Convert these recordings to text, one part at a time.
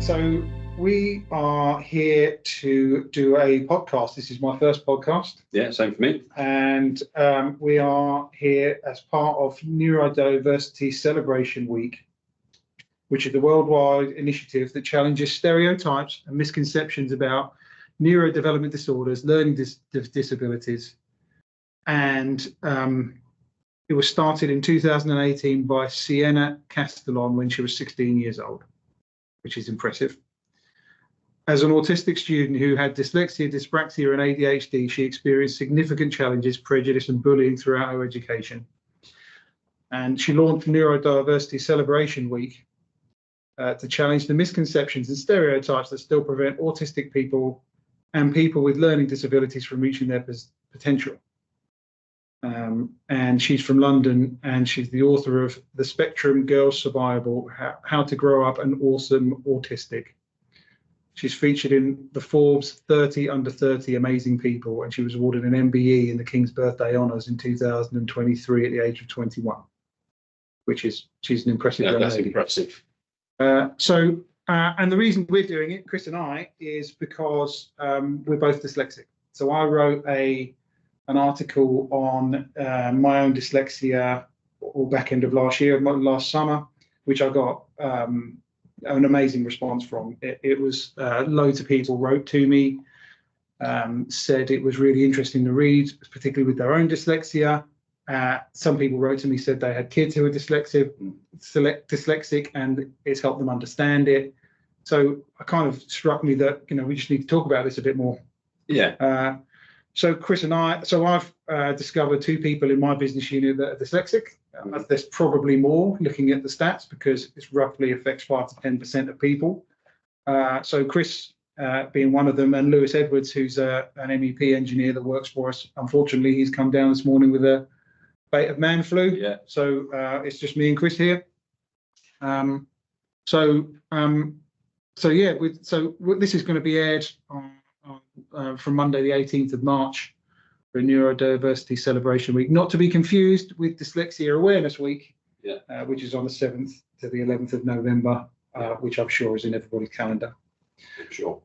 So we are here to do a podcast. This is my first podcast. Yeah, same for me. And we are here as part of Neurodiversity Celebration Week, which is the worldwide initiative that challenges stereotypes and misconceptions about neurodevelopment disorders, learning disabilities. And it was started in 2018 by Sienna Castellon when she was 16 years old, which is impressive. As an autistic student who had dyslexia, dyspraxia, and ADHD, she experienced significant challenges, prejudice, and bullying throughout her education. And she launched Neurodiversity Celebration Week to challenge the misconceptions and stereotypes that still prevent autistic people and people with learning disabilities from reaching their potential. And she's from London, and she's the author of The Spectrum Girls Survival, How to Grow Up an Awesome Autistic. She's featured in the Forbes 30 Under 30 Amazing People, and she was awarded an MBE in the King's Birthday Honours in 2023 at the age of 21, which is, she's an impressive young That's lady. impressive. And the reason we're doing it, Chris and I, is because we're both dyslexic. So I wrote an article on my own dyslexia back end of last summer, which I got an amazing response from. It was loads of people wrote to me, said it was really interesting to read, particularly with their own dyslexia. Some people wrote to me, said they had kids who were dyslexic, and it's helped them understand it. So it kind of struck me that, you know, we just need to talk about this a bit more. Yeah. So Chris and I, I've discovered two people in my business unit that are dyslexic. There's probably more looking at the stats because it roughly affects 5 to 10% of people. So Chris being one of them, and Lewis Edwards, who's an MEP engineer that works for us. Unfortunately, he's come down this morning with a bait of man flu. Yeah. So it's just me and Chris here. This is going to be aired from Monday, the 18th of March, for Neurodiversity Celebration Week, not to be confused with Dyslexia Awareness Week, which is on the 7th to the 11th of November, which I'm sure is in everybody's calendar. Sure.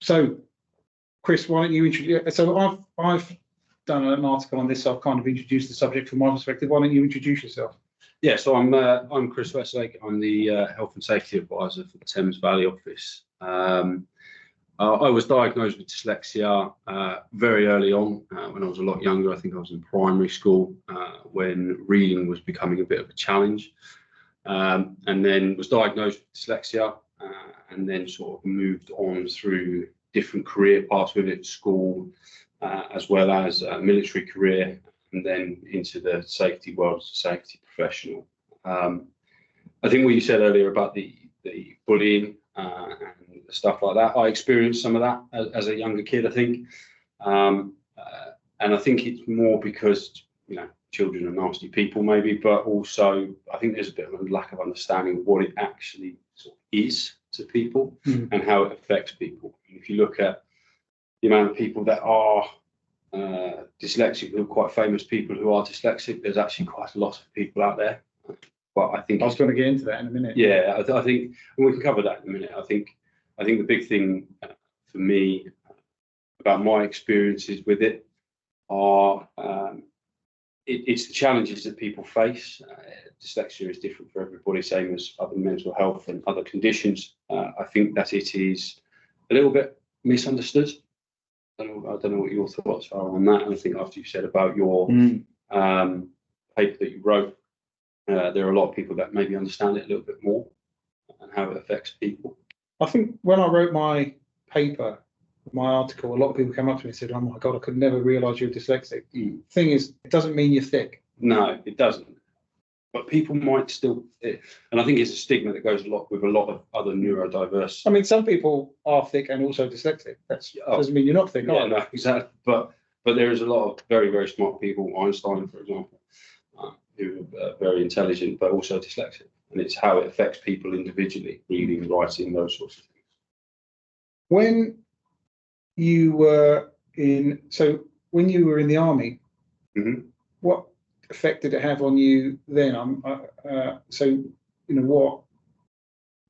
So, Chris, why don't you introduce? So I've done an article on this. So I've kind of introduced the subject from my perspective. Why don't you introduce yourself? Yeah, so I'm Chris Westlake. I'm the Health and Safety Advisor for the Thames Valley office. I was diagnosed with dyslexia very early on when I was a lot younger. I think I was in primary school when reading was becoming a bit of a challenge, and then was diagnosed with dyslexia and then sort of moved on through different career paths with it, school as well as a military career, and then into the safety world as a safety professional. I think what you said earlier about the bullying and stuff like that, I experienced some of that as a younger kid, I think. And I think it's more because, you know, children are nasty people maybe, but also I think there's a bit of a lack of understanding of what it actually sort of is to people and how it affects people. If you look at the amount of people that are dyslexic, who are quite famous people who are dyslexic, there's actually quite a lot of people out there. But I think I was going to get into that in a minute. Yeah, I think, and we can cover that in a minute. I think the big thing for me about my experiences with it are it's the challenges that people face. Dyslexia is different for everybody, same as other mental health and other conditions. I think that it is a little bit misunderstood. I don't know what your thoughts are on that. And I think after you said about your paper that you wrote, there are a lot of people that maybe understand it a little bit more and how it affects people. I think when I wrote my paper, my article, a lot of people came up to me and said, "Oh my God, I could never realise you're dyslexic." Thing is, it doesn't mean you're thick. No, it doesn't. But people might still, and I think it's a stigma that goes with a lot of other neurodiverse. I mean, some people are thick and also dyslexic. That doesn't mean you're not thick. Yeah, no, exactly. But there is a lot of very, very smart people, Einstein, for example, who are very intelligent, but also dyslexic. And it's how it affects people individually, reading, writing, those sorts of things. When you were in the army, what effect did it have on you then? So, you know,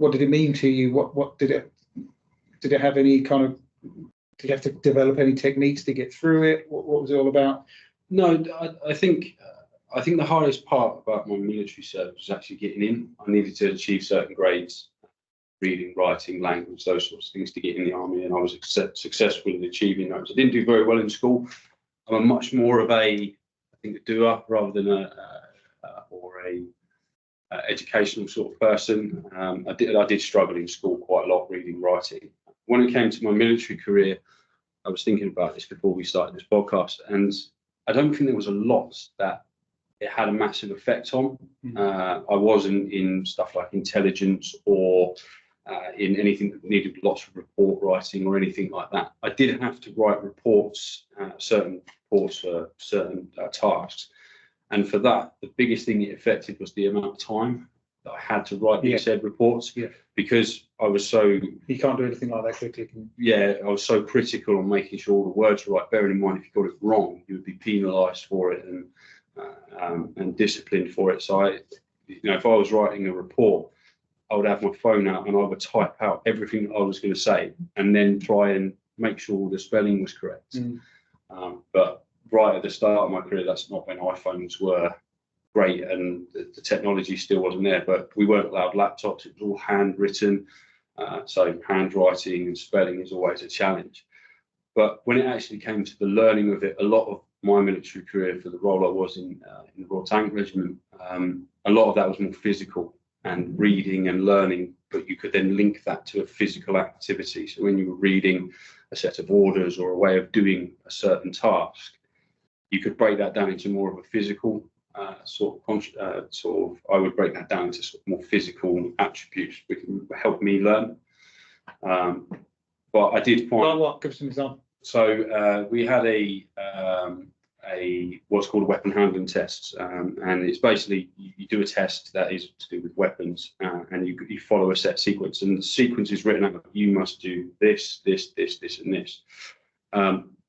what did it mean to you? What did it have any kind of, did you have to develop any techniques to get through it? What was it all about? No, I think the hardest part about my military service was actually getting in. I needed to achieve certain grades, reading, writing, language, those sorts of things to get in the army, and I was successful in achieving those. I didn't do very well in school. I'm a much more of a doer rather than a educational sort of person. I did struggle in school quite a lot, reading, writing. When it came to my military career, I was thinking about this before we started this podcast, and I don't think there was a lot that it had a massive effect on. I wasn't in stuff like intelligence or in anything that needed lots of report writing or anything like that. I did have to write reports, certain reports for certain tasks. And for that, the biggest thing it affected was the amount of time that I had to write these said reports, because I was so... You can't do anything like that quickly. Yeah, I was so critical on making sure all the words were right, bearing in mind if you got it wrong, you would be penalised for it and disciplined for it. So if I was writing a report, I would have my phone out and I would type out everything that I was going to say and then try and make sure the spelling was correct. But right at the start of my career, that's not when iPhones were great and the technology still wasn't there, but we weren't allowed laptops. It was all handwritten. So handwriting and spelling is always a challenge. But when it actually came to the learning of it, a lot of my military career for the role I was in the Royal Tank Regiment, a lot of that was more physical and reading and learning, but you could then link that to a physical activity. So when you were reading a set of orders or a way of doing a certain task, you could break that down into more of a physical I would break that down into sort of more physical attributes which would help me learn. But I did find... Like what? Give us an example. So we had a what's called a weapon handling test, and it's basically you do a test that is to do with weapons, and you follow a set sequence, and the sequence is written out. You must do this, this, this, this, and this,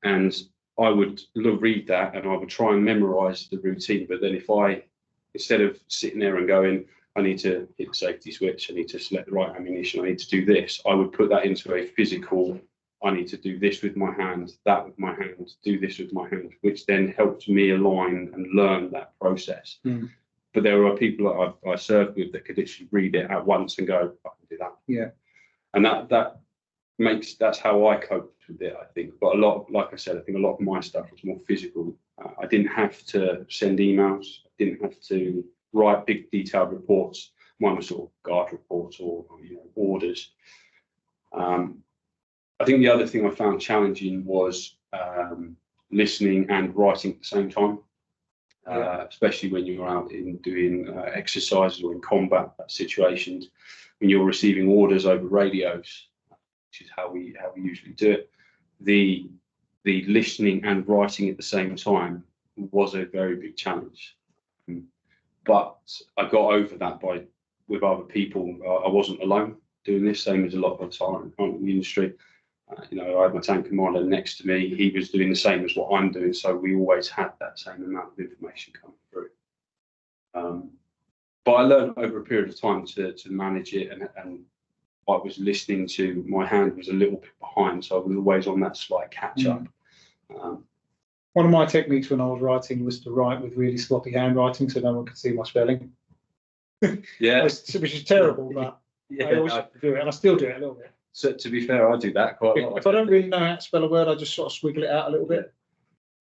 and I would read that and I would try and memorize the routine. But then instead of sitting there and going, I need to hit the safety switch, I need to select the right ammunition, I need to do this, I would put that into a physical, I need to do this with my hand, that with my hand, do this with my hand, which then helped me align and learn that process. But there are people that I served with that could literally read it at once and go, I can do that. Yeah. And that's how I coped with it, I think. But like I said, I think a lot of my stuff was more physical. I didn't have to send emails. I didn't have to write big detailed reports. Mine was sort of guard reports or orders. I think the other thing I found challenging was listening and writing at the same time, especially when you're out in doing exercises or in combat situations, when you're receiving orders over radios, which is how we usually do it. The listening and writing at the same time was a very big challenge, but I got over that with other people. I wasn't alone doing this, same as a lot of us are in the industry. I had my tank commander next to me. He was doing the same as what I'm doing, so we always had that same amount of information coming through. But I learned over a period of time to manage it, and I was listening to, my hand was a little bit behind, so I was always on that slight catch up. One of my techniques when I was writing was to write with really sloppy handwriting so no one could see my spelling. Yeah, which is terrible, but I always do it, and I still do it a little bit. So to be fair, I do that quite a lot. If I don't really know how to spell a word, I just sort of squiggle it out a little bit.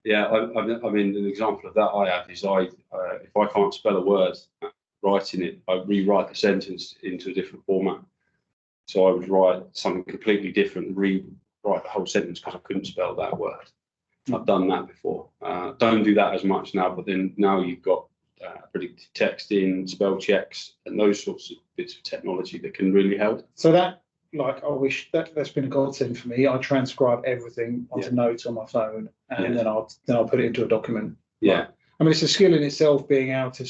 Yeah, I mean, an example of that I have is if I can't spell a word, writing it, I rewrite the sentence into a different format. So I would write something completely different and rewrite the whole sentence because I couldn't spell that word. I've done that before. Don't do that as much now, but then now you've got predictive texting, spell checks, and those sorts of bits of technology that can really help. So that, I wish that's been a godsend for me. I transcribe everything onto notes on my phone, and then I'll put it into a document. Yeah, I mean, it's a skill in itself being able to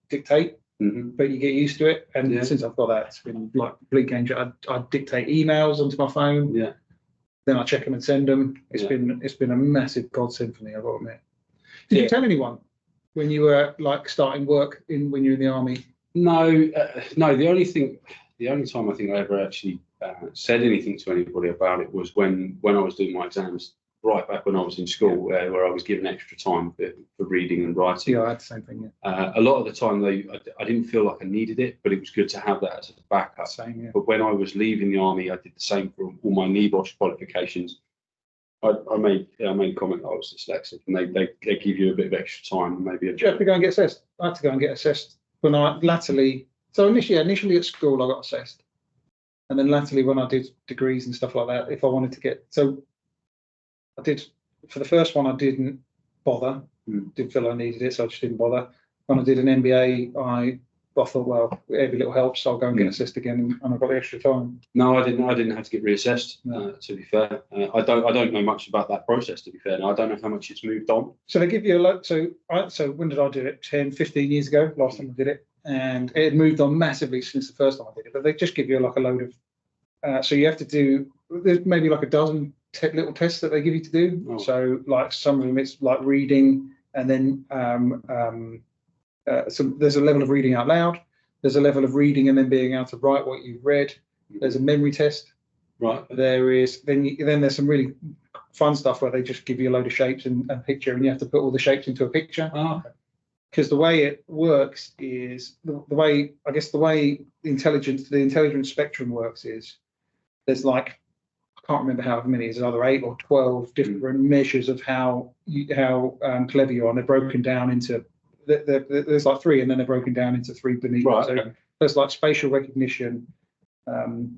dictate. But you get used to it, and since I've got that, it's been like a complete game changer. I dictate emails onto my phone, then I check them and send them. It's been a massive godsend for me, I've got to admit. Did you tell anyone when you were starting work when you were in the army? No. The only thing the only time I think I ever actually said anything to anybody about it was when I was doing my exams, right back when I was in school, where I was given extra time for reading and writing. Yeah, I had the same thing. Yeah. A lot of the time, I didn't feel like I needed it, but it was good to have that as a backup. Same, yeah. But when I was leaving the army, I did the same for all my NEBOSH qualifications. I made a comment that I was dyslexic, and they give you a bit of extra time, and maybe. Did you have to go and get assessed? I had to go and get assessed when I latterly. So initially at school, I got assessed, and then latterly when I did degrees and stuff like that, if I wanted to get, so I did for the first one, I didn't bother. Didn't feel I needed it, so I just didn't bother. When I did an MBA, I thought, well, every little helps, so I'll go and get assessed again, and I got the extra time. No, I didn't have to get reassessed. No. To be fair, I don't know much about that process. To be fair, and I don't know how much it's moved on. So they give you a lot. So when did I do it? 10, 15 years ago, last time I did it, and it had moved on massively since the first time I did it. But they just give you like a load of. So you have to do. There's maybe like a dozen little tests that they give you to do. Oh. So like some of them, it's like reading, and then so there's a level of reading out loud. There's a level of reading and then being able to write what you've read. There's a memory test. Right. There is then there's some really fun stuff where they just give you a load of shapes and a picture, and you have to put all the shapes into a picture. Oh, okay. Because the way it works is the way the intelligence spectrum works is there's like I can't remember how many, there's either 8 or 12 different measures of how clever you are, and they're broken down into there's like 3, and then they're broken down into 3 beneath. Right, So okay. there's like spatial recognition,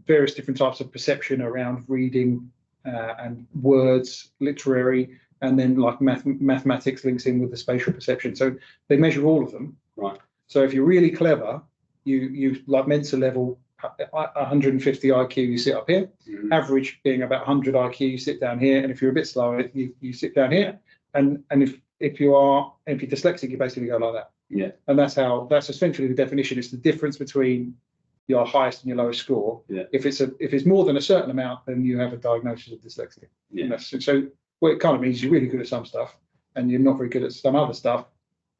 various different types of perception around reading and words, literary, and then like mathematics links in with the spatial perception. So they measure all of them. Right. So if you're really clever, you like mental level 150 IQ, you sit up here. Average being about 100 IQ, you sit down here. And if you're a bit slower, you sit down here. And if you're dyslexic, you basically go like that. Yeah. And that's essentially the definition. It's the difference between your highest and your lowest score. Yeah. If it's more than a certain amount, then you have a diagnosis of dyslexia. Yeah. So what it kind of means, you're really good at some stuff and you're not very good at some other stuff,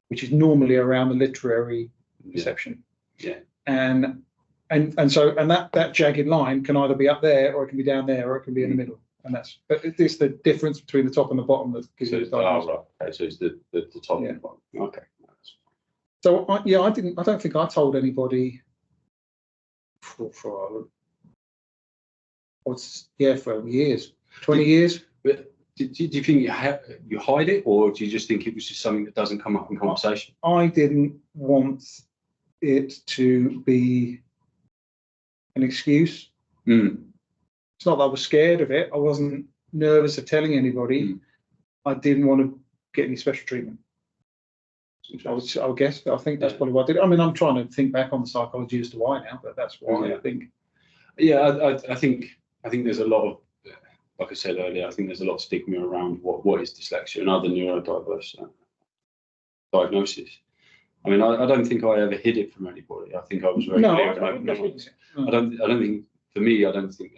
which is normally around the literary perception. Yeah. And that jagged line can either be up there, or it can be down there, or it can be in the middle. And but it's the difference between the top and the bottom that gives you the diagnosis. Right. Okay, so it's the top Yeah. and the bottom. Okay. So I don't think I told anybody for years, 20 years. But do you think you hide it, or do you just think it was just something that doesn't come up in conversation? I didn't want it to be an excuse. It's not that I was scared of it. I wasn't nervous of telling anybody. I didn't want to get any special treatment. I guess. I think that's probably what I did. I mean, I'm trying to think back on the psychology as to why now, but that's why I think. Yeah, I think there's a lot of, like I said earlier, I think there's a lot of stigma around what is dyslexia and other neurodiverse diagnoses. I mean, I don't think I ever hid it from anybody. I think I was very clear and open. I don't think, for me, I don't think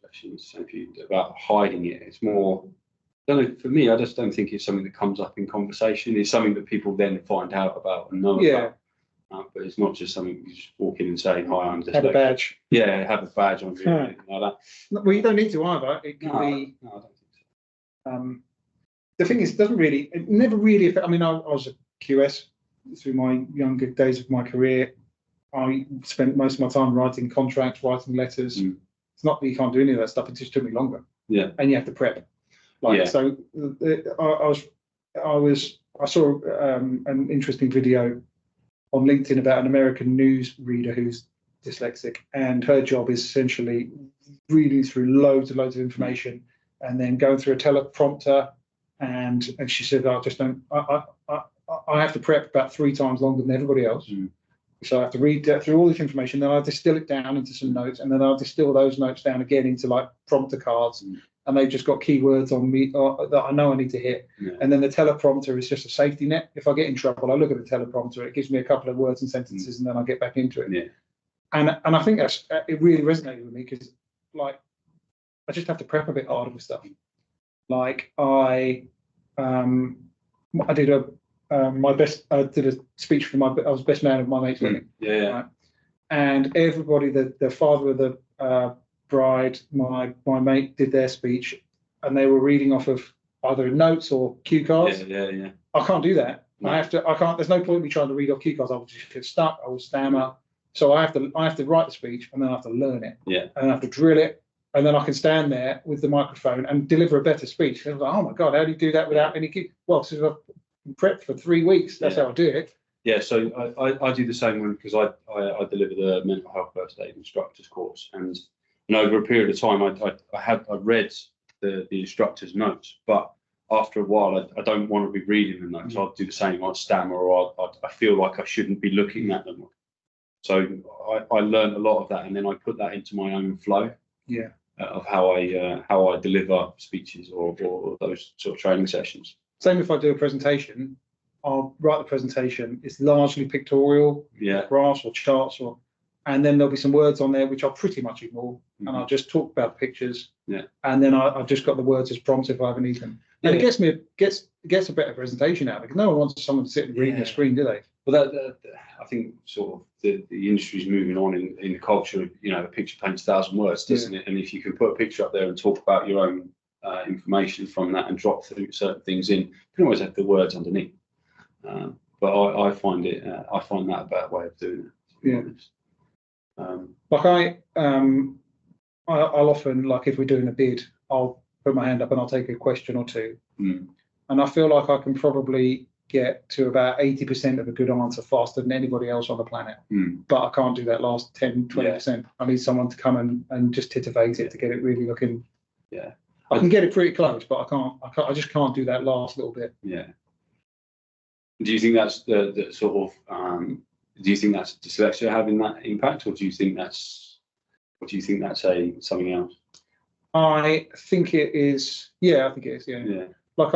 actually it's the same for you about hiding it. It's more, I don't know, for me, I just don't think it's something that comes up in conversation. It's something that people then find out about and know about. But it's not just something you just walk in and say, "Hi, I'm dyslexic." Have a badge. Yeah, have a badge on you, or anything like that. Well, you don't need to either. It can be. No, I don't think so. The thing is, it never really affected. I mean, I was a QS through my younger days of my career. I spent most of my time writing contracts, writing letters. It's not that you can't do any of that stuff. It just took me longer. Yeah. And you have to prep. So, I saw an interesting video on LinkedIn about an American news reader who's dyslexic, and her job is essentially reading through loads and loads of information and then going through a teleprompter. And she said, I have to prep about 3 times longer than everybody else. So I have to read through all this information, then I distill it down into some notes, and then I'll distill those notes down again into like prompter cards. And they've just got keywords on me that I know I need to hit. And then the teleprompter is just a safety net. If I get in trouble, I look at the teleprompter. It gives me a couple of words and sentences, and then I get back into it. Yeah. And I think it really resonated with me because, like, I just have to prep a bit harder with stuff. Like I did a speech for I was best man of my mate's wedding. Yeah. Right? and everybody, the father of the bride, my mate, did their speech, and they were reading off of either notes or cue cards. Yeah. I can't do that. No. I can't. There's no point in me trying to read off cue cards. I will just get stuck. I will stammer. So I have to write the speech, and then I have to learn it. Yeah. And I have to drill it, and then I can stand there with the microphone and deliver a better speech. And I was like, oh my God, how do you do that without any cue? Well, since I've prepped for 3 weeks, that's how I do it. Yeah, so I do the same one because I deliver the mental health first aid instructors course, and over a period of time I read the instructor's notes, but after a while I don't want to be reading the notes. I'll do the same. I'll stammer, or I feel like I shouldn't be looking at them. So I learned a lot of that, and then I put that into my own flow. Yeah. Of how I deliver speeches or those sort of training sessions. Same if I do a presentation, I'll write the presentation. It's largely pictorial, graphs or charts, and then there'll be some words on there which I'll pretty much ignore, and I'll just talk about pictures. Yeah. And then I've just got the words as prompts if I ever need them. And it gets a better presentation out, because no one wants someone to sit and read the screen, do they? Well, I think sort of the industry's moving on in the culture of, a picture paints 1,000 words, doesn't it? And if you can put a picture up there and talk about your own information from that and drop through certain things in, you can always have the words underneath. But I find that a better way of doing it. Like I'll often, like if we're doing a bid, I'll put my hand up and I'll take a question or two, and I feel like I can probably get to about 80% of a good answer faster than anybody else on the planet. But I can't do that last 10-20%. I need someone to come and just titivate it to get it really looking. Yeah, I can get it pretty close, but I just can't do that last little bit. Yeah. Do you think that's the sort of do you think that's dyslexia having that impact, or do you think that's something else? I think it is. Yeah, I think it is. Yeah. Like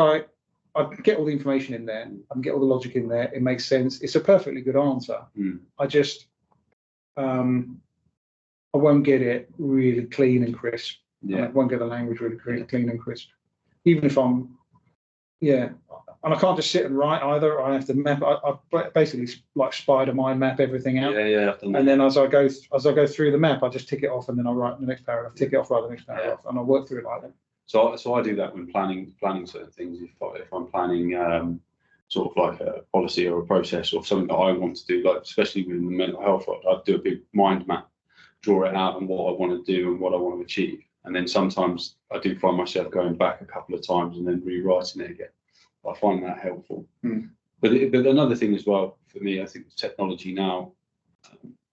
I get all the information in there. I can get all the logic in there. It makes sense. It's a perfectly good answer. I just I won't get it really clean and crisp. I won't get the language really clean and crisp. Even if I'm and I can't just sit and write either. I have to map. I basically like spider mind map everything out. And then as I go through the map, I just tick it off, and then I write the next paragraph. Tick it off, write the next paragraph, and I work through it like that. So I do that when planning certain things. If I'm planning sort of like a policy or a process or something that I want to do, like especially within the mental health, I'd do a big mind map, draw it out, and what I want to do and what I want to achieve. And then sometimes I do find myself going back a couple of times and then rewriting it again. I find that helpful. But another thing as well for me, I think technology now,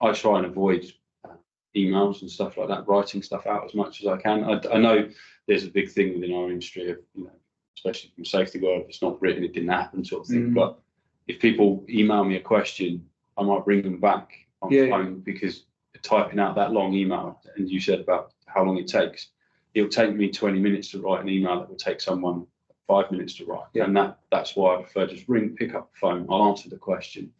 I try and avoid emails and stuff like that, writing stuff out as much as I can. I know there's a big thing within our industry of, especially from safety world, if it's not written, it didn't happen sort of thing. But if people email me a question, I might bring them back on the phone, because typing out that long email, and you said about how long it takes, it'll take me 20 minutes to write an email that will take someone 5 minutes to write. And that's why I prefer just pick up the phone, I'll answer the question.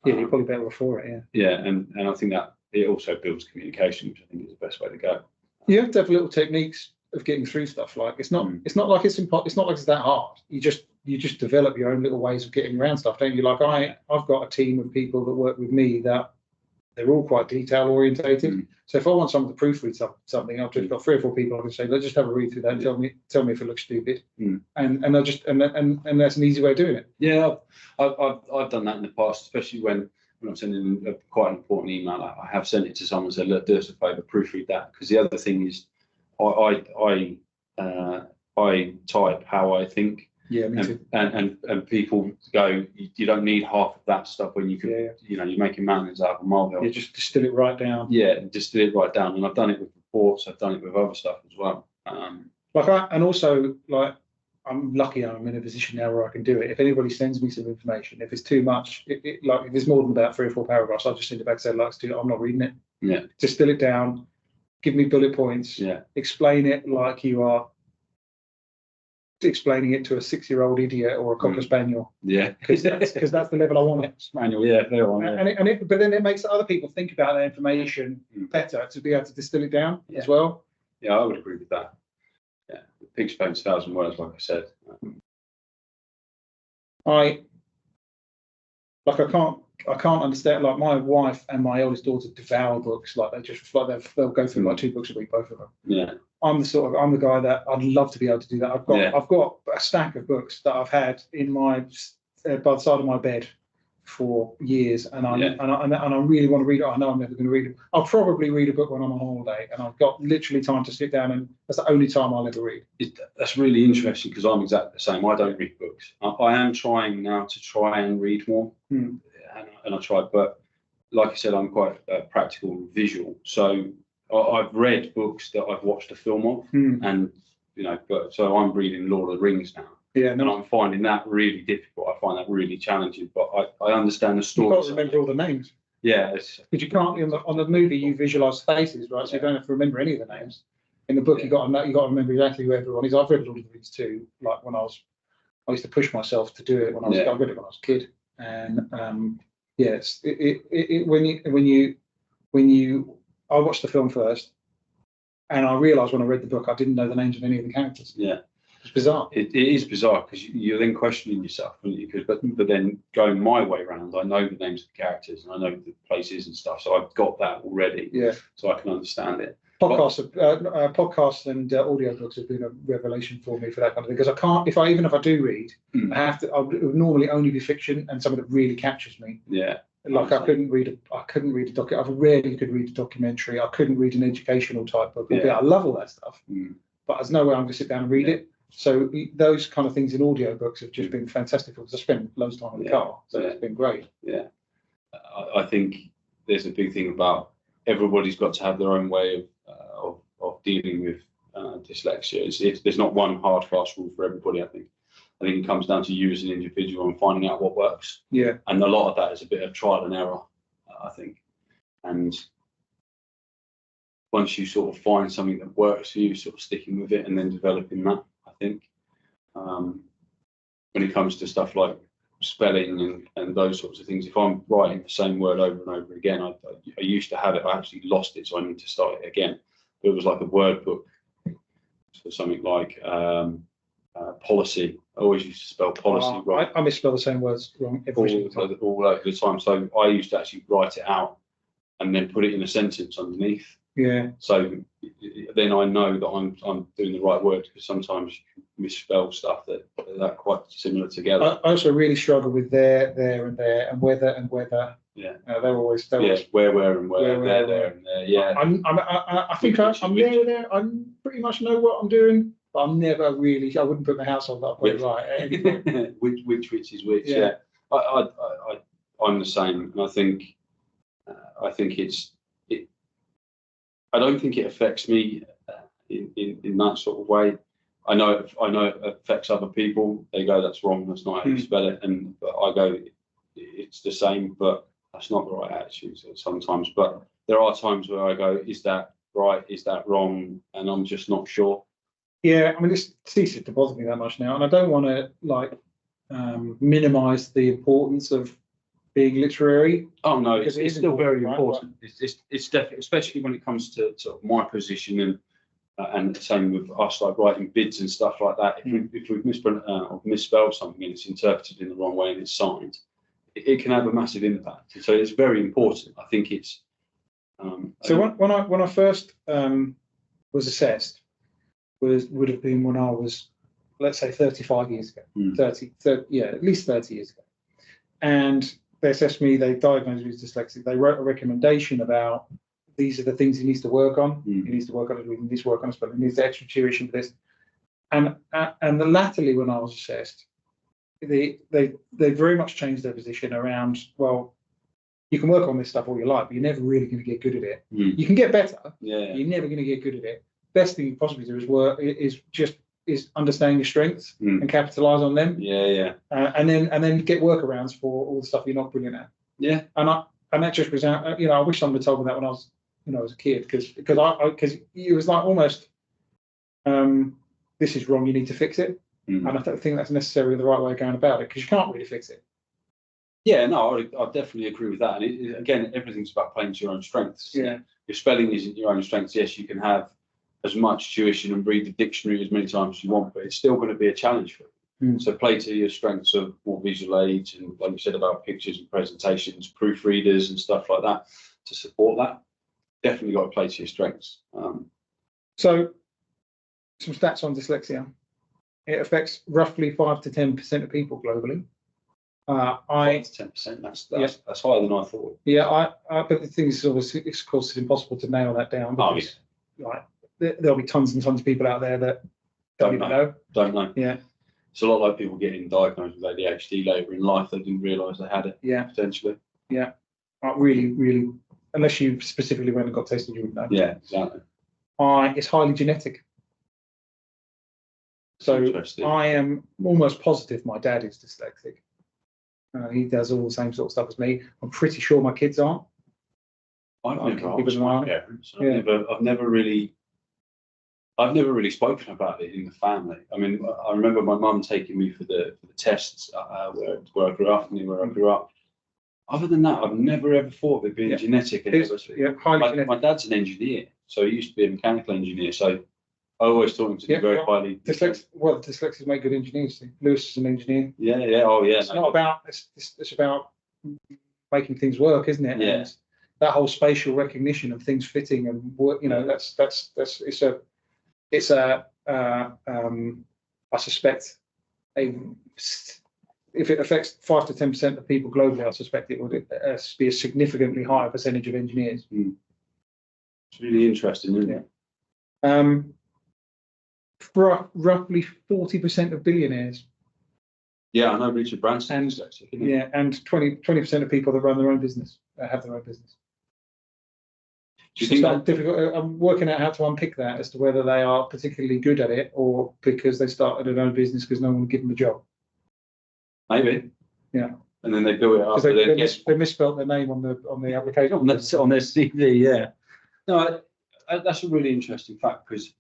You're probably better for it. And I think that it also builds communication, which I think is the best way to go. You have to have little techniques of getting through stuff. Like it's not like it's that hard. You just develop your own little ways of getting around stuff, don't you? Like I've got a team of people that work with me that they're all quite detail orientated. So if I want someone to proofread something, I've just got 3 or 4 people I can say, let's just have a read through that and tell me if it looks stupid. And I just and that's an easy way of doing it. Yeah, I've done that in the past, especially when I'm sending quite an important email. I have sent it to someone and said, look, do us a favour, proofread that. Because the other thing is, I type how I think. Yeah, me too. And people go, you don't need half of that stuff when you can, you're making mountains out of a molehill. Yeah, just distill it right down. Yeah, distill it right down. And I've done it with reports. I've done it with other stuff as well. I'm lucky I'm in a position now where I can do it. If anybody sends me some information, if it's too much, if it's more than about 3 or 4 paragraphs, I'll just send it back and say, like, I'm not reading it. Yeah. Distill it down, give me bullet points, explain it like you are explaining it to a 6-year-old idiot or a cocker spaniel. Yeah. Because that's the level I want it. Spaniel, yeah, they're on. But then it makes other people think about their information better to be able to distill it down as well. Yeah, I would agree with that. Yeah, picture paints 1,000 words, like I said. I can't can't understand. Like my wife and my eldest daughter devour books. Like they'll go through like 2 books a week, both of them. Yeah. I'm the guy that I'd love to be able to do that. I've got a stack of books that I've had in my by the side of my bed for years, and I really want to read it. I know I'm never going to read it. I'll probably read a book when I'm on holiday, and I've got literally time to sit down, and that's the only time I'll ever read. That's really interesting because I'm exactly the same. I don't read books. I am trying now to try and read more, and I try, but like I said, I'm quite practical and visual. So I've read books that I've watched a film of, and but so I'm reading Lord of the Rings now. Yeah, and I'm finding that really difficult. I find that really challenging, but I understand the story. You've got to remember all the names. Yeah, because you can't on the movie you visualize faces, right? So you don't have to remember any of the names. In the book, you got to remember exactly who everyone is. I've read Lord of the Rings too. Like when I used to push myself to do it when I read it when I was a kid, and I watched the film first, and I realised when I read the book I didn't know the names of any of the characters. Yeah. It's bizarre. It is bizarre because you're then questioning yourself, but then going my way around, I know the names of the characters and I know the places and stuff, so I've got that already. Yeah. So I can understand it. Podcasts and audiobooks have been a revelation for me for that kind of thing because I can't. Even if I do read, I have to. It would normally only be fiction and something that really captures me. Yeah. Like I couldn't read a doc. I rarely could read a documentary. I couldn't read an educational type book. Yeah. I love all that stuff, but there's no way I'm going to sit down and read it. So those kind of things in audiobooks have just been fantastic because I spent loads of time in the car, so it's been great. Yeah, I think there's a big thing about everybody's got to have their own way of dealing with dyslexia. There's not one hard fast rule for everybody. I think it comes down to you as an individual and finding out what works. Yeah, and a lot of that is a bit of trial and error, I think, and once you sort of find something that works for you, sort of sticking with it and then developing that. I think when it comes to stuff like spelling and those sorts of things, if I'm writing the same word over and over again, I used to have it. I actually lost it, so I need to start it again. But it was like a word book, so something like policy. I always used to spell policy wrong. I misspell the same words wrong all over the time. So I used to actually write it out and then put it in a sentence underneath. Yeah. So then I know that I'm doing the right word because sometimes you can misspell stuff that are quite similar together. I also really struggle with there, and whether and whether. Yeah. They're always where, and where, there, and there. Yeah. I think I'm there. I pretty much know what I'm doing, but I'm never really. I wouldn't put my house on that I've got it right at any point. which is which? Yeah. I'm the same, and I think it's. I don't think it affects me in that sort of way. I know it affects other people. They go, "That's wrong. That's not how you spell it," but I go, "It's the same, but that's not the right attitude." Sometimes, but there are times where I go, "Is that right? Is that wrong?" And I'm just not sure. Yeah, I mean, this ceases to bother me that much now, and I don't want to minimise the importance of being literary. Oh no, it's still very important. It's definitely, especially when it comes to sort of my position and the same with us, like writing bids and stuff like that. If we've misspelled something and it's interpreted in the wrong way and it's signed, it can have a massive impact. So it's very important. I think it's. So when I first was assessed, would have been when I was, let's say, 35 years ago, 30, at least 30 years ago, and they assessed me, they diagnosed me as dyslexic. They wrote a recommendation about these are the things he needs to work on. He needs to work on his reading, he needs to work on his spelling, he needs extra tuition for this. And latterly, when I was assessed, they very much changed their position around, well, you can work on this stuff all you like, but you're never really going to get good at it. You can get better. Yeah. You're never going to get good at it. Best thing you can possibly do is understanding your strengths and capitalize on them. Yeah. And then get workarounds for all the stuff you're not brilliant at. Yeah. And that just was out. I wish someone had told me that when I was a kid, because it was like almost this is wrong, you need to fix it. And I don't think that's necessarily the right way of going about it, because you can't really fix it. Yeah, no, I definitely agree with that. And again, everything's about playing to your own strengths. Yeah. Your spelling isn't your own strengths. Yes, you can have as much tuition and read the dictionary as many times as you want, but it's still going to be a challenge for you. So play to your strengths of more visual aids and, like you said, about pictures and presentations, proofreaders and stuff like that to support that. Definitely got to play to your strengths. So some stats on dyslexia. It affects roughly 5 to 10% of people globally. 5 to 10%. That's higher than I thought. Yeah, but the thing is, obviously, of course, it's impossible to nail that down because, like, there'll be tons and tons of people out there that don't even know. Don't know. Yeah. It's a lot like people getting diagnosed with ADHD later in life. They didn't realise they had it. Yeah. Potentially. Yeah. Really, really. Unless you specifically went and got tested, you wouldn't know. Yeah, exactly. It's highly genetic. So I am almost positive my dad is dyslexic. He does all the same sort of stuff as me. I'm pretty sure my kids aren't. I've never asked my parents. I've never really spoken about it in the family. I mean, I remember my mum taking me for the tests where I grew up, where I grew up. Other than that, I've never ever thought of it being genetic. Highly genetic. My dad's an engineer, so he used to be a mechanical engineer. So I always thought him to be very highly. Dyslexics make good engineers. Lewis is an engineer. Yeah. Oh, yeah. It's not about. It's about making things work, isn't it? Yeah. And that whole spatial recognition of things fitting and work. You know, that's it's a. I suspect if it affects 5 to 10% of people globally, I suspect it would be a significantly higher percentage of engineers. It's really interesting, isn't it? Roughly 40% of billionaires. Yeah, I know Richard Branson. And and 20% of people that run their own business have their own business. Do you think that difficult? I'm working out how to unpick that as to whether they are particularly good at it or because they started their own business because no one would give them a job. Maybe. Yeah. And then they build it up. They misspelled their name on the application. On their CV, yeah. No, that's a really interesting fact because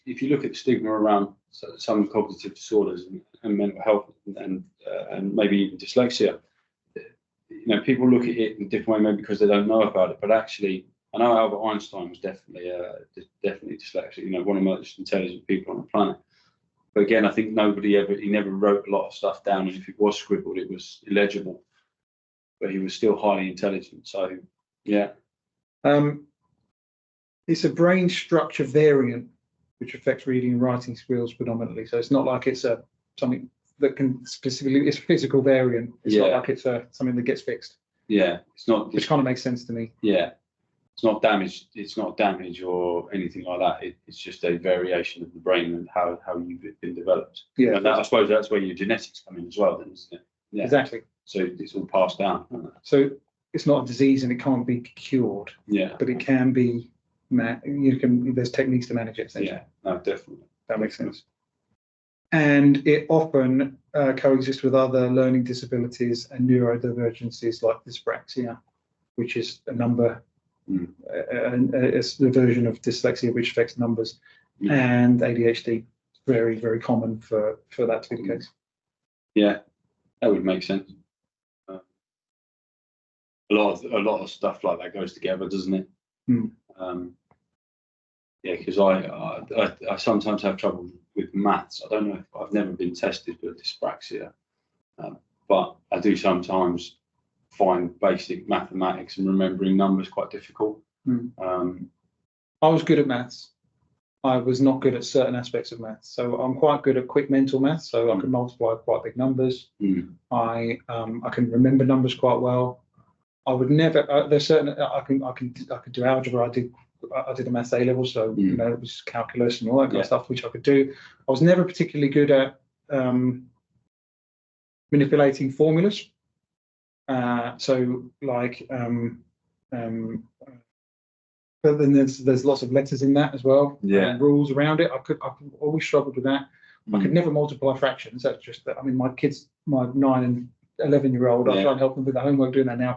if you look at the stigma around some cognitive disorders and mental health and maybe even dyslexia, you know, people look at it in a different way maybe because they don't know about it. But actually, I know Albert Einstein was definitely dyslexic. You know, one of the most intelligent people on the planet. But again, I think he never wrote a lot of stuff down, and if it was scribbled, it was illegible. But he was still highly intelligent. So, yeah. It's a brain structure variant which affects reading and writing skills predominantly. So it's not like it's something that can specifically. It's a physical variant. It's not like it's something that gets fixed. Yeah, it's not. Which kind of makes sense to me. Yeah. It's not damage. It's not damage or anything like that. It's just a variation of the brain and how you've been developed. Yeah, and I suppose that's where your genetics come in as well, then, isn't it? Yeah. Exactly. So it's all passed down. So it's not a disease and it can't be cured. Yeah. But it can be. There's techniques to manage it. Yeah. No, definitely. That makes sense. And it often coexists with other learning disabilities and neurodivergencies like dyspraxia, which is a number. And it's the version of dyslexia which affects numbers, and ADHD. Very, very common for that to be the case. Yeah, that would make sense. A lot of stuff like that goes together, doesn't it? Yeah, because I sometimes have trouble with maths. I don't know if I've never been tested for dyspraxia, but I do sometimes find basic mathematics and remembering numbers quite difficult. I was good at maths. I was not good at certain aspects of maths. So I'm quite good at quick mental maths. So I can multiply quite big numbers. I can remember numbers quite well. I would never. There's certain I could do algebra. I did a maths A level, so you know it was calculus and all that kind of stuff, which I could do. I was never particularly good at manipulating formulas. But then there's lots of letters in that as well. Rules around it. I always struggled with that. I could never multiply fractions. That's just that. I mean, my 9 and 11-year-old, I try and help them with the homework doing that now.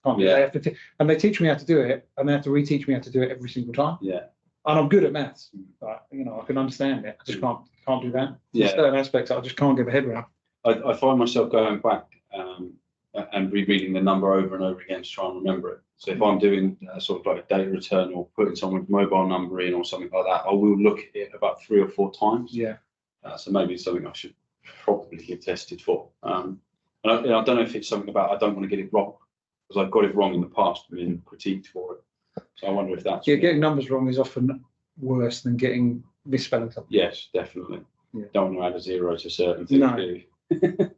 Can't do it. They have to and they teach me how to do it, and they have to reteach me how to do it every single time. Yeah. And I'm good at maths. But, you know, I can understand it. I just can't do that. There's certain aspects I just can't get my head around. I find myself going back and rereading the number over and over again to try and remember it. So if I'm doing sort of like a data return or putting someone's mobile number in or something like that, I will look at it about 3 or 4 times. Yeah. So maybe it's something I should probably get tested for. And I don't know if it's something about I don't want to get it wrong, because I've got it wrong in the past and been critiqued for it. So I wonder if that's... Yeah, getting numbers wrong is often worse than getting misspelling something. Yes, definitely. Yeah. Don't want to add a zero to certain things. No. Do you?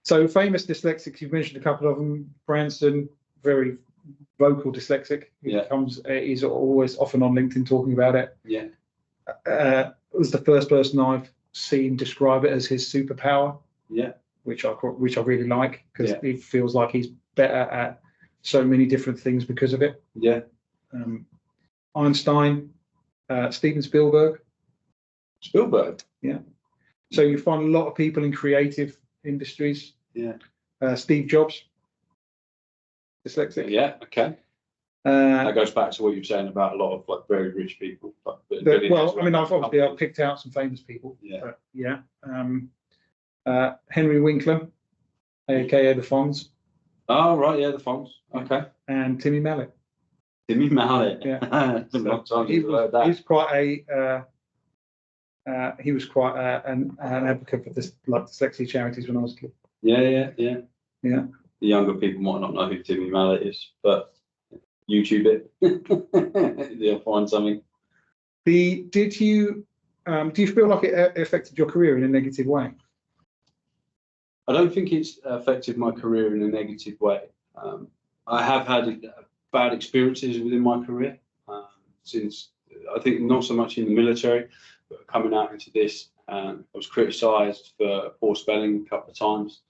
So famous dyslexics, you've mentioned a couple of them. Branson, very vocal dyslexic. He he's always often on LinkedIn talking about it. Yeah. Was the first person I've seen describe it as his superpower. Yeah. Which I really like, because it feels like he's better at so many different things because of it. Yeah. Einstein, Steven Spielberg. Spielberg. Yeah. So you find a lot of people in creative industries. Yeah. Steve Jobs, dyslexic. Yeah. Okay. That goes back to what you were saying about a lot of like very rich people. Well, I mean, I've picked out some famous people. Yeah. Yeah. Henry Winkler, aka the Fonz. Oh right, yeah, the Fonz. Okay. And Timmy Mallet. Timmy Mallet. Yeah. It's been a long time He since I've heard that. He was quite an advocate for this, like dyslexia charities when I was a kid. Yeah. Yeah. The younger people might not know who Timmy Mallet is, but YouTube it. They'll find something. Do you feel like it affected your career in a negative way? I don't think it's affected my career in a negative way. I have had bad experiences within my career, since I think not so much in the military, but coming out into this. I was criticised for poor spelling a couple of times,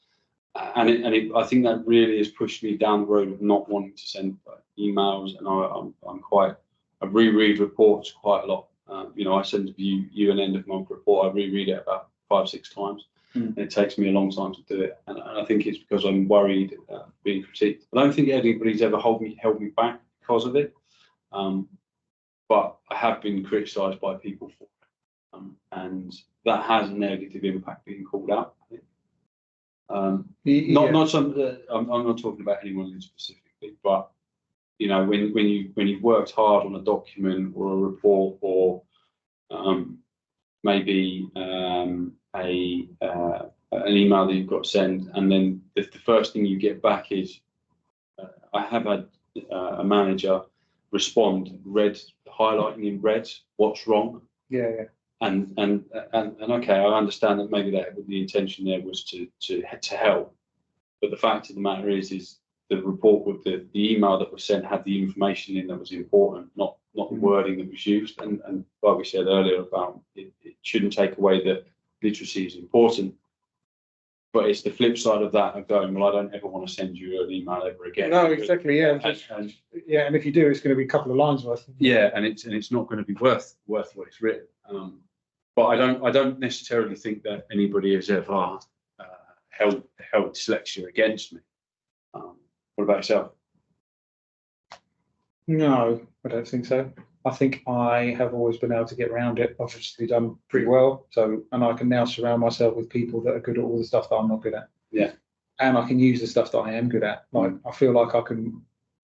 I think that really has pushed me down the road of not wanting to send emails, and I reread reports quite a lot. I send you an end of month report. I reread it about 5-6 times. And it takes me a long time to do it, and I think it's because I'm worried being critiqued. I don't think anybody's ever held me back because of it, but I have been criticised by people for it, and that has a negative impact being called out. I think. Not some. I'm not talking about anyone specifically, but when you've worked hard on a document or a report or maybe an email that you've got sent, and then the first thing you get back is, I have had a manager respond, highlighting in red what's wrong. Yeah. And okay, I understand that maybe the intention there was to help, but the fact of the matter is the report with the email that was sent had the information in that was important, not the wording that was used. And like we said earlier about it shouldn't take away that literacy is important, but it's the flip side of that of going, well, I don't ever want to send you an email ever again. No, exactly. Yeah, and if you do, it's going to be a couple of lines worth. Yeah, and it's not going to be worth what it's written. But I don't necessarily think that anybody has ever held dyslexia against me. What about yourself? No, I don't think so. I think I have always been able to get around it. I've obviously done pretty well. And I can now surround myself with people that are good at all the stuff that I'm not good at. Yeah. And I can use the stuff that I am good at. Like, I feel like I can,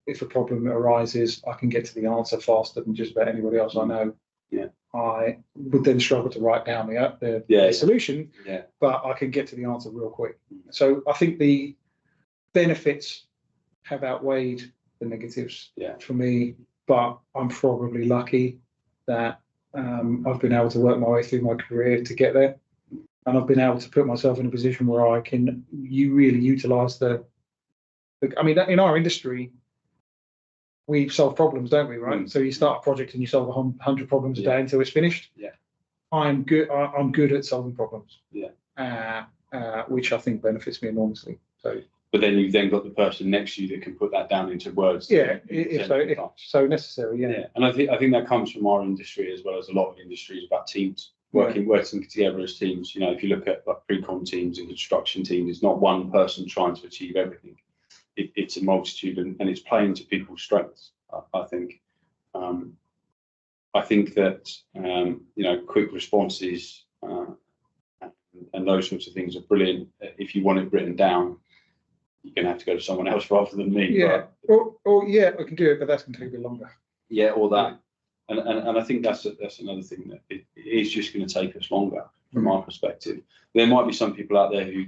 if a problem arises, I can get to the answer faster than just about anybody else I know. Yeah. I would then struggle to write down the solution, but I can get to the answer real quick. So I think the benefits have outweighed the negatives for me, but I'm probably lucky that I've been able to work my way through my career to get there, and I've been able to put myself in a position where I can really utilise I mean, in our industry, we solve problems, don't we? Right. So you start a project and you solve 100 problems a day until it's finished. Yeah. I'm good at solving problems. Yeah. Which I think benefits me enormously. So. But then you've got the person next to you that can put that down into words. Yeah, if so necessary. Yeah. And I think that comes from our industry as well as a lot of industries about teams working together as teams. If you look at like pre-con teams and construction teams, it's not one person trying to achieve everything. It's a multitude, and it's playing to people's strengths. I think. I think that quick responses and those sorts of things are brilliant. If you want it written down, you're going to have to go to someone else rather than me. Yeah. Or I can do it, but that's going to take a bit longer. Yeah, or that. And I think that's another thing, that it is just going to take us longer. from our perspective. There might be some people out there who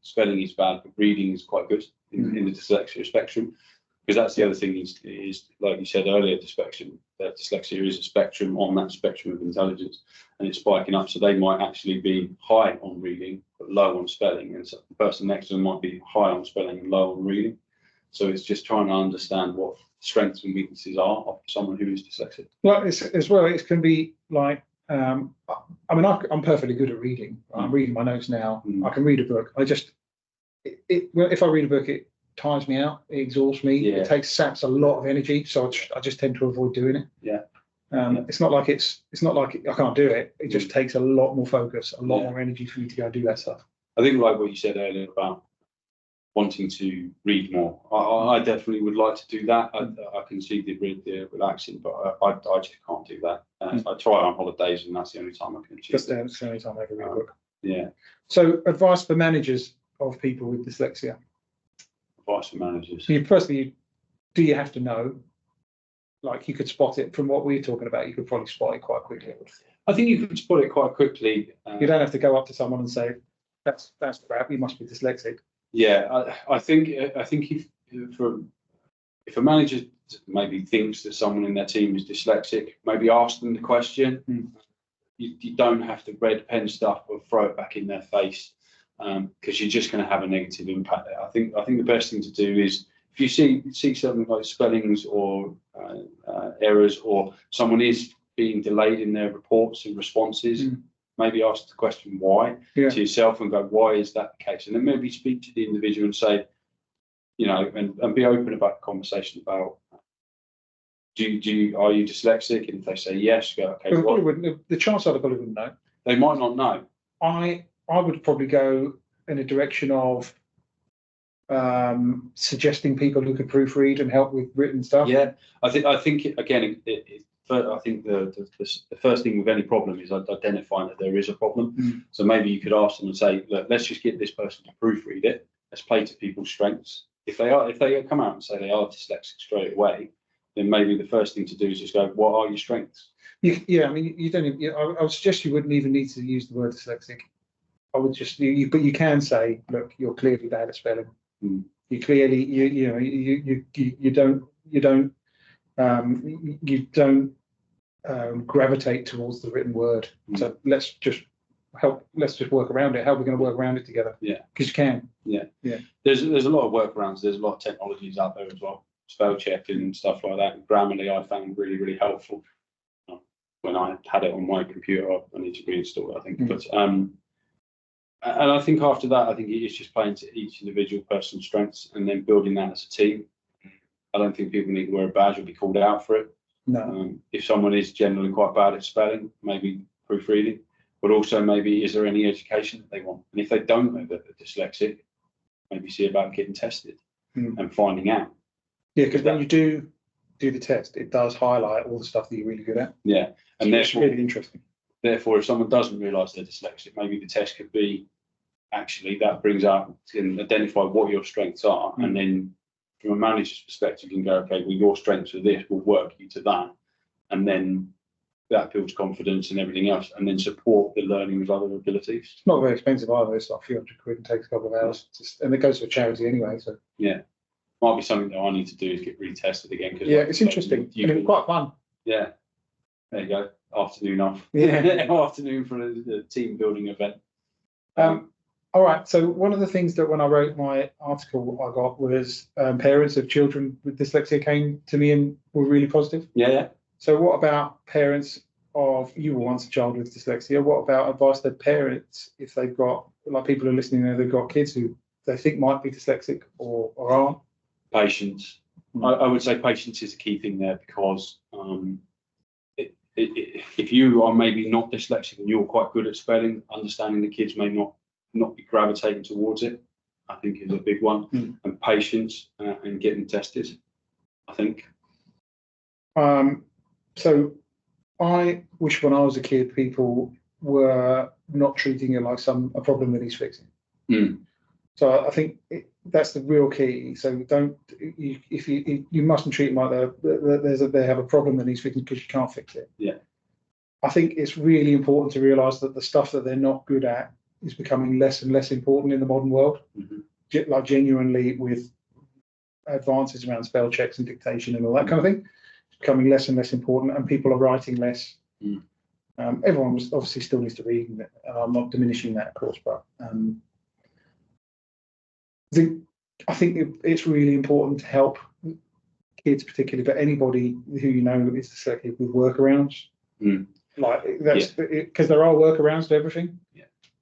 spelling is bad, but reading is quite good in the dyslexia spectrum. Because that's the other thing is like you said earlier, dyslexia is a spectrum on that spectrum of intelligence, and it's spiking up. So they might actually be high on reading but low on spelling, and so the person next to them might be high on spelling and low on reading. So it's just trying to understand what strengths and weaknesses are of someone who is dyslexic. Well, it can be like, I mean, I'm perfectly good at reading. I'm reading my notes now. I can read a book. If I read a book, it tires me out. It exhausts me. Yeah. It saps a lot of energy. So I just tend to avoid doing it. Yeah. It's not like I can't do it. It just takes a lot more focus, a lot more energy for me to go do that stuff. I think like what you said earlier about wanting to read more. I definitely would like to do that. I can see the relaxing, but I just can't do that. I try on holidays, and that's the only time I can achieve. That's the only time I ever read a book. Yeah. So, advice for managers of people with dyslexia. Advice for managers. Firstly, do you have to know? Like, you could spot it from what we're talking about. You could probably spot it quite quickly. I think you could spot it quite quickly. You don't have to go up to someone and say, "That's crap. You must be dyslexic." Yeah, I think if a manager maybe thinks that someone in their team is dyslexic, maybe ask them the question. You don't have to red pen stuff or throw it back in their face, because you're just going to have a negative impact there. I think the best thing to do is, if you see something like spellings or errors, or someone is being delayed in their reports and responses, maybe ask the question why to yourself and go, why is that the case? And then maybe speak to the individual and say, and be open about the conversation about, are you dyslexic? And if they say yes, go, okay. The chance are the bully wouldn't know. They might not know. I would probably go in a direction of suggesting people who could proofread and help with written stuff. Yeah, I think again, I think the first thing with any problem is identifying that there is a problem. So maybe you could ask them and say, look, let's just get this person to proofread it. Let's play to people's strengths. If they come out and say they are dyslexic straight away, then maybe the first thing to do is just go, what are your strengths? I mean, you don't even, I would suggest you wouldn't even need to use the word dyslexic. I would just, but you can say, look, you're clearly bad at spelling. You clearly, you don't gravitate towards the written word. So let's just work around it. How are we going to work around it together? Yeah, because you can. Yeah. There's a lot of workarounds. There's a lot of technologies out there as well. Spell check and stuff like that. Grammarly, I found really, really helpful. When I had it on my computer, I need to reinstall it, I think. But and I think after that, I think it's just playing to each individual person's strengths and then building that as a team. I don't think people need to wear a badge or be called out for it. No. If someone is generally quite bad at spelling, maybe proofreading, but also maybe is there any education that they want? And if they don't know that they're dyslexic, maybe see about getting tested and finding out. Yeah, because when you do the test, it does highlight all the stuff that you're really good at. Yeah, and it's really interesting. Therefore, if someone doesn't realise they're dyslexic, maybe the test could be, actually, that brings out, can identify what your strengths are, and then from a manager's perspective, you can go, okay, well, your strengths are this, we'll work you to that, and then that builds confidence and everything else, and then support the learning of other abilities. It's not very expensive either. It's like a few £100 and takes a couple of hours, and it goes to a charity anyway. So yeah, might be something that I need to do is get retested again. Yeah, it's interesting. And it's quite fun. Yeah, there you go. Afternoon off. Yeah, afternoon for the team building event. All right. So one of the things that when I wrote my article, I got was parents of children with dyslexia came to me and were really positive. Yeah. So what about parents of, you were once a child with dyslexia, what about advice that parents, if they've got, like people who are listening there, they've got kids who they think might be dyslexic or aren't? Patience. I would say patience is a key thing there, because if you are maybe not dyslexic and you're quite good at spelling, understanding the kids may not be gravitating towards it, I think is a big one. And patience and getting tested, I think. So I wish when I was a kid, people were not treating it like a problem that he's fixing. So I think that's the real key. So you mustn't treat them like they have a problem that he's fixing because you can't fix it. Yeah. I think it's really important to realise that the stuff that they're not good at is becoming less and less important in the modern world. Like genuinely, with advances around spell checks and dictation and all that kind of thing, it's becoming less and less important, and people are writing less. Everyone obviously still needs to read, and I'm not diminishing that, of course, but I think it's really important to help kids, particularly, but anybody who you know is dyslexic, with workarounds. Like that's because there are workarounds to everything.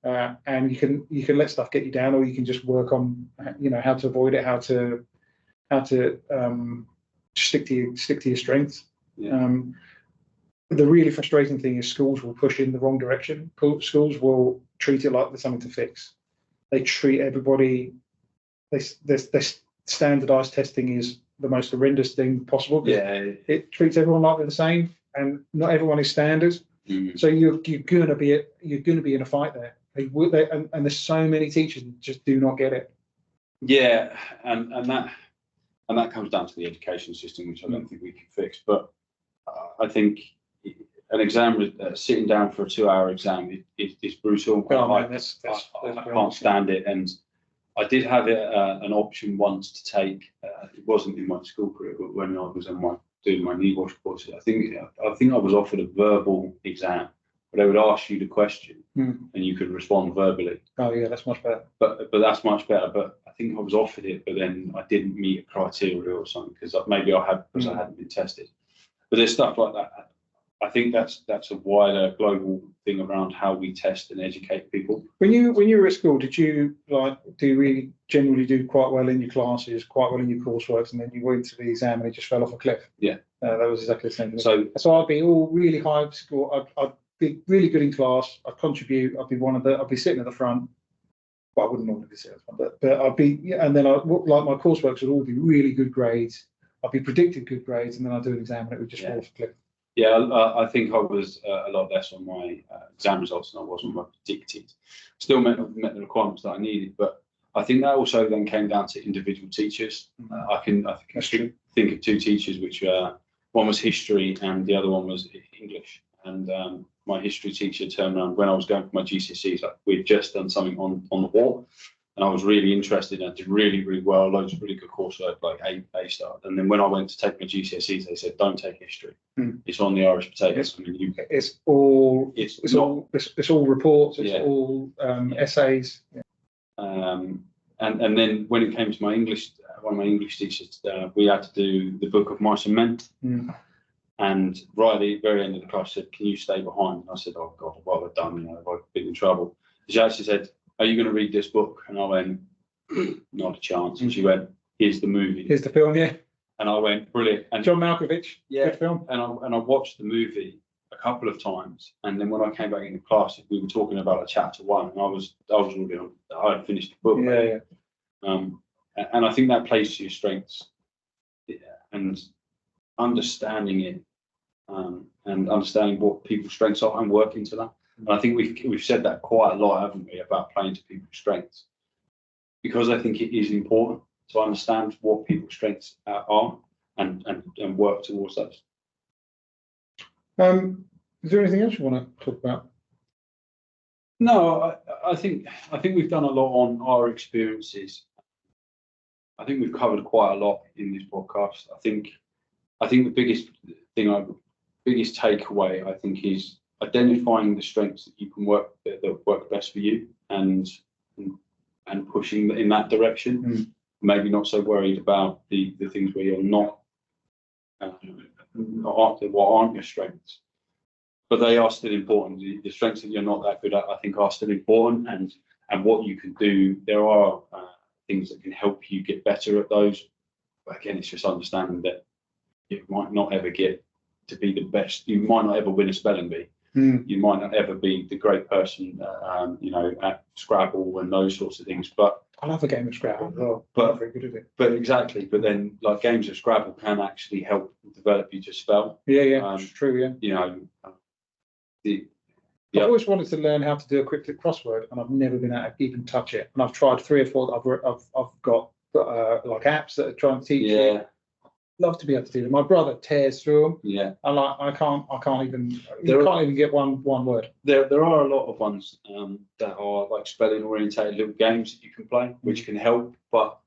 And you can let stuff get you down, or you can just work on, you know, how to avoid it, how to stick to your strengths. The really frustrating thing is schools will push in the wrong direction. Schools will treat it like there's something to fix. They treat everybody. Their standardized testing is the most horrendous thing possible. It treats everyone like they're the same, and not everyone is standard. So you're gonna be in a fight there. And there's so many teachers that just do not get it. And that comes down to the education system, which I don't think we can fix. But I think an exam, sitting down for a 2-hour exam, is brutal. I can't stand it. And I did have an option once to take. It wasn't in my school career, but when I was doing my NEBOSH courses, I think I was offered a verbal exam. They would ask you the question, and you could respond verbally. Oh yeah, that's much better. But that's much better. But I think I was offered it, but then I didn't meet a criteria or something, because maybe I hadn't been tested. But there's stuff like that. I think that's a wider global thing around how we test and educate people. When you were at school, did you really generally do quite well in your classes, quite well in your coursework, and then you went to the exam and it just fell off a cliff? Yeah, that was exactly the same thing. So I'd be all really high at school. I'd be really good in class. I'd contribute. I'd be sitting at the front. Well, I wouldn't normally be sitting at the front, but I'd be. And then my coursework would all be really good grades. I'd be predicted good grades, and then I'd do an exam and it would just fall off a cliff. Yeah, I think I was a lot less on my exam results than I was on my predicted. Still met the requirements that I needed, but I think that also then came down to individual teachers. I can think of 2 teachers, which one was history and the other one was English. And my history teacher turned around when I was going for my GCSEs. Like, we'd just done something on the war, and I was really interested, and I did really, really well, loads of really good coursework, like A star. And then when I went to take my GCSEs, they said, don't take history. It's on the Irish potatoes. It's all reports. It's all essays. And then when it came to my English, one of my English teachers, we had to do the Book of Mice and Men. And right at the very end of the class, said, "Can you stay behind?" And I said, "Oh God, what have I done? You know, have I been in trouble?" She actually said, "Are you going to read this book?" And I went, "Not a chance." And she went, "Here's the movie. Here's the film, yeah." And I went, "Brilliant." And John Malkovich, good film. And I watched the movie a couple of times, and then when I came back into class, we were talking about chapter 1, and I had finished the book. And I think that plays to your strengths, and understanding it, and understanding what people's strengths are and working to that. And I think we've said that quite a lot, haven't we, about playing to people's strengths, because I think it is important to understand what people's strengths are and work towards those. Is there anything else you want to talk about? No, I think we've done a lot on our experiences. I think we've covered quite a lot in this podcast. I think the biggest takeaway, I think, is identifying the strengths that you can that work best for you, and pushing in that direction. Maybe not so worried about the things where you're not what aren't your strengths, but they are still important. The strengths that you're not that good at, I think, are still important, and what you can do. There are things that can help you get better at those. But again, it's just understanding that you might not ever get to be the best. You might not ever win a spelling bee. You might not ever be the great person, at Scrabble and those sorts of things. But I love a game of Scrabble. But I'm very good at it. But exactly. But then, like, games of Scrabble can actually help develop you to spell. It's true. I've always wanted to learn how to do a cryptic crossword, and I've never been able to even touch it. And I've tried 3 or 4. I've got like apps that are trying to teach you. love to be able to do them. My brother tears through them, Yeah. and I can't even. You can't even get one word. There are a lot of ones that are like spelling orientated little games that you can play, which can help. But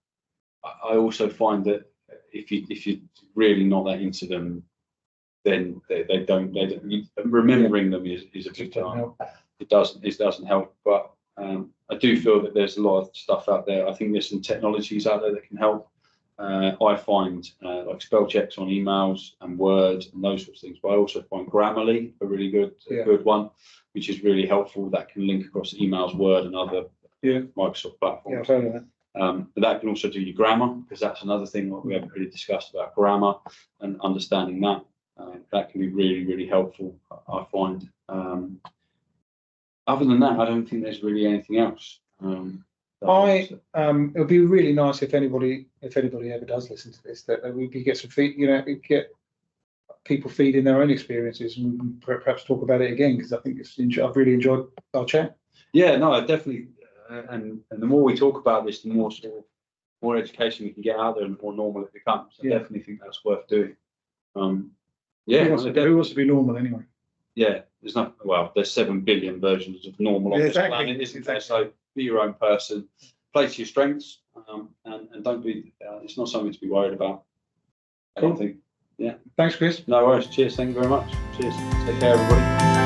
I also find that if you're really not that into them, then they don't remembering them is a big time. It doesn't help. But I do feel that there's a lot of stuff out there. I think there's some technologies out there that can help. I find like spell checks on emails and Word and those sorts of things. But I also find Grammarly a really good one, which is really helpful. That can link across emails, Word, and other Microsoft platforms. Yeah, totally. But that can also do your grammar, because that's another thing that we haven't really discussed about grammar and understanding that. That can be really, really helpful, I find. Other than that, I don't think there's really anything else. It would be really nice if anybody ever does listen to this, that we could get some get people feeding their own experiences, and perhaps talk about it again, because I think I've really enjoyed our chat. Yeah, no, I definitely. And the more we talk about this, the more education we can get out there, and the more normal it becomes. I definitely think that's worth doing. Who wants to be normal anyway? Yeah, there's 7 billion versions of normal on this planet, isn't there? So be your own person, play to your strengths, and don't be. It's not something to be worried about. I don't think. Yeah. Thanks, Chris. No worries. Cheers. Thank you very much. Cheers. Take care, everybody.